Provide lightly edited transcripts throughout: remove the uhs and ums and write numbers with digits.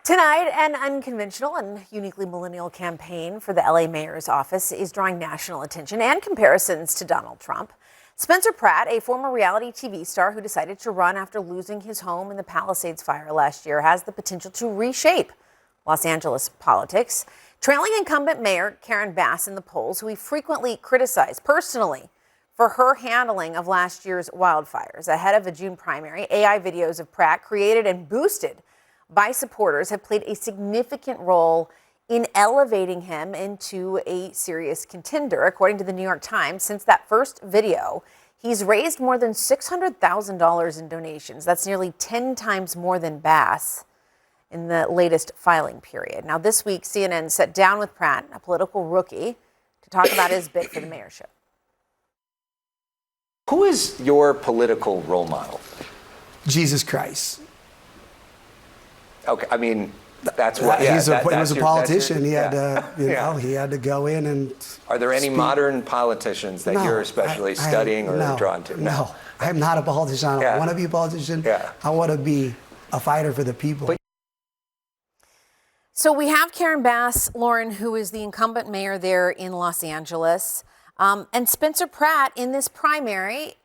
Tonight, an unconventional and uniquely millennial campaign for the LA mayor's office is drawing national attention and comparisons to Donald Trump. Spencer Pratt, a former reality TV star who decided to run after losing his home in the Palisades fire last year, has the potential to reshape Los Angeles politics. Trailing incumbent Mayor Karen Bass in the polls, who he frequently criticized personally for her handling of last year's wildfires. Ahead of the June primary, AI videos of Pratt, created and boosted by supporters, have played a significant role in elevating him into a serious contender. According to the New York Times, since that first video, he's raised more than $600,000 in donations. That's nearly 10 times more than Bass in the latest filing period. Now, this week, CNN sat down with Pratt, a political rookie, to talk about his bid for the mayorship. Who is your political role model? Jesus Christ. Okay, I mean, that's what. He was a politician. He had to, he had to go in and. Are there any modern politicians that you're especially studying or drawn to? No, I'm not a politician. I don't want to be a politician. I want to be a fighter for the people. So we have Karen Bass, Lauren, who is the incumbent mayor there in Los Angeles. And Spencer Pratt in this primary,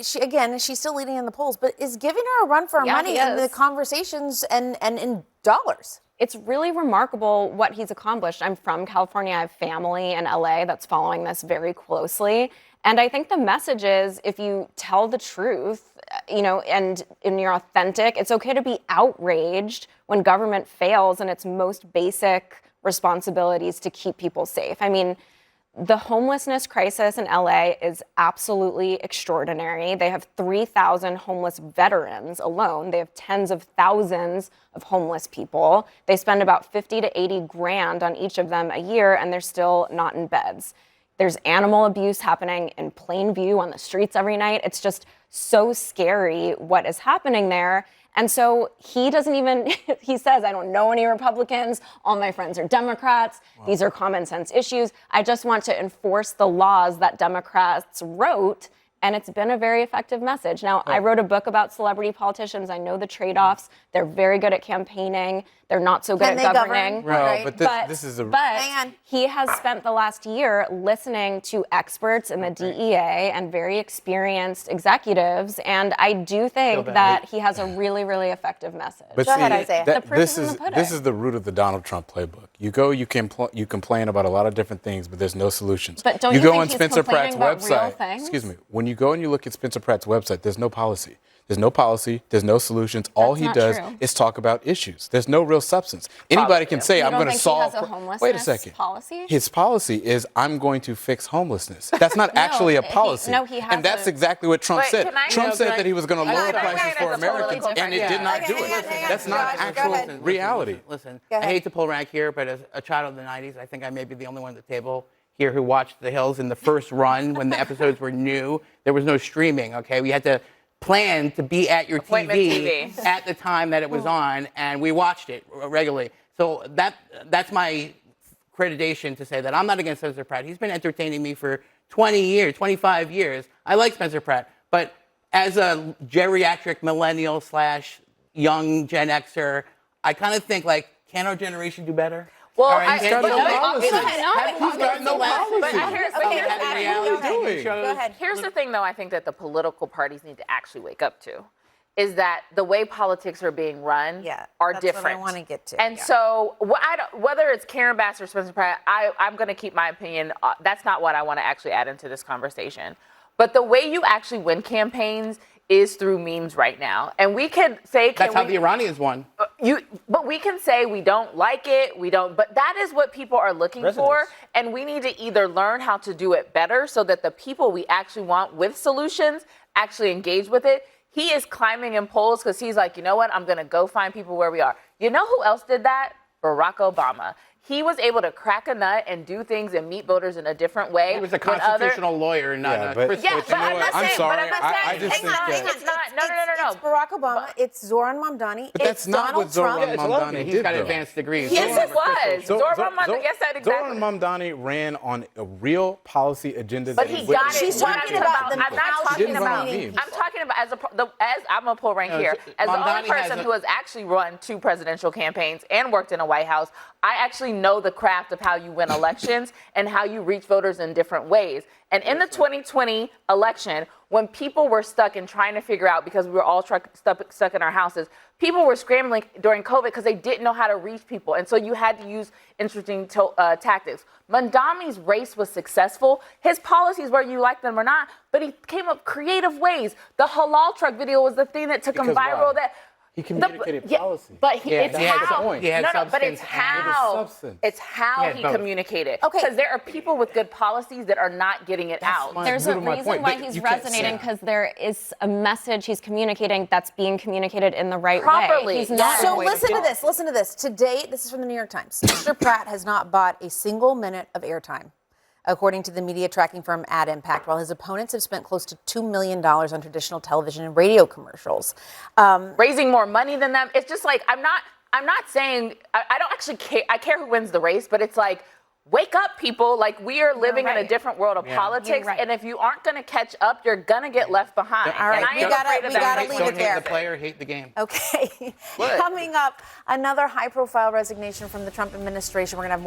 she's still leading in the polls, but is giving her a run for her money in the conversations and in dollars. It's really remarkable what he's accomplished. I'm from California. I have family in LA that's following this very closely. And I think the message is, if you tell the truth, and you're authentic, it's okay to be outraged when government fails in its most basic responsibilities to keep people safe. I mean, the homelessness crisis in LA is absolutely extraordinary. They have 3,000 homeless veterans alone. They have tens of thousands of homeless people. They spend about 50 to 80 grand on each of them a year, and they're still not in beds. There's animal abuse happening in plain view on the streets every night. It's just so scary what is happening there. And so he doesn't even, he says, I don't know any Republicans. All my friends are Democrats. Wow. These are common sense issues. I just want to enforce the laws that Democrats wrote. And it's been a very effective message. Now, I wrote a book about celebrity politicians. I know the trade-offs. They're very good at campaigning. They're not so good at governing. Right. But this is a... But he has spent the last year listening to experts in the DEA and very experienced executives. And I do think that he has a really, really effective message. But Go ahead, Isaiah. This is the root of the Donald Trump playbook. You go, you complain about a lot of different things, but there's no solutions. But don't you you go think on he's Spencer Pratt's complaining about real website. things? Excuse me. When you go and you look at Spencer Pratt's website, there's no policy. There's no policy. There's no solutions. All he does is talk about issues. There's no real substance. Anybody can say, I'm going to solve. Wait a second. Policy? His policy is, I'm going to fix homelessness. That's not actually a policy. He has. And that's exactly what Trump said. Trump said that he was going to lower prices for Americans, and it did not do it. That's not actual reality. Listen, I hate to pull rank here, but as a child of the 90s, I think I may be the only one at the table here who watched The Hills in the first run when the episodes were new. There was no streaming, okay? We had to plan to be at your TV at the time that it was on, and we watched it regularly. So that's my accreditation to say that I'm not against Spencer Pratt. He's been entertaining me for 20 years, 25 years. I like Spencer Pratt, but as a geriatric millennial / young Gen Xer, I kind of think, like, can our generation do better? Well, He's got no policy. He's got no policy. Go ahead. Here's the thing, though, I think that the political parties need to actually wake up to, is that the way politics are being run are different. That's what I want to get to. And so whether it's Karen Bass or Spencer Pratt, I'm going to keep my opinion. That's not what I want to actually add into this conversation. But the way you actually win campaigns is through memes right now. And we can say... That's how the Iranians won. But we can say we don't like it, but that is what people are looking for. And we need to either learn how to do it better so that the people we actually want with solutions actually engage with it. He is climbing in polls because he's like, you know what? I'm going to go find people where we are. You know who else did that? Barack Obama. he was able to crack a nut and do things and meet voters in a different way. He was a constitutional lawyer, not a Christian. Yeah, but I'm not saying, sorry. I just think it's not. No. It's Barack Obama. It's Zoran Mamdani. But that's not Donald what Zoran Trump. Mamdani He's did, got though. advanced degrees. Yes, it was. Zoran Mamdani. Yes, that exactly. Zoran Mamdani ran on a real policy agenda. But he got it. She's talking about the I'm not talking about. memes. I'm talking about as I'm gonna pull rank here as the only person who has actually run 2 presidential campaigns and worked in a White House. I actually know the craft of how you win elections and how you reach voters in different ways. And in the 2020 election, when people were stuck and trying to figure out, because we were all stuck in our houses, people were scrambling during COVID because they didn't know how to reach people. And so you had to use interesting tactics. Mamdani's race was successful. His policies, whether you like them or not, but he came up creative ways. The halal truck video was the thing that took him viral. He communicated policy. But it's how. But it's how he communicated. Okay. Because there are people with good policies that are not getting it out. There's a reason why he's resonating, because there is a message he's communicating that's being communicated in the right Properly. way. He's not. So listen to this. To date, this is from the New York Times. Mr. Pratt has not bought a single minute of airtime, according to the media tracking firm Ad Impact, while his opponents have spent close to $2 million on traditional television and radio commercials. Raising more money than them. It's just like, I'm not saying, I don't actually care. I care who wins the race, but it's like, wake up, people. Like, we are living in a different world of politics. And if you aren't going to catch up, you're going to get left behind. All right, and we gotta leave it there. Hate the player, hate the game. Okay. Coming up, another high-profile resignation from the Trump administration. We're going to have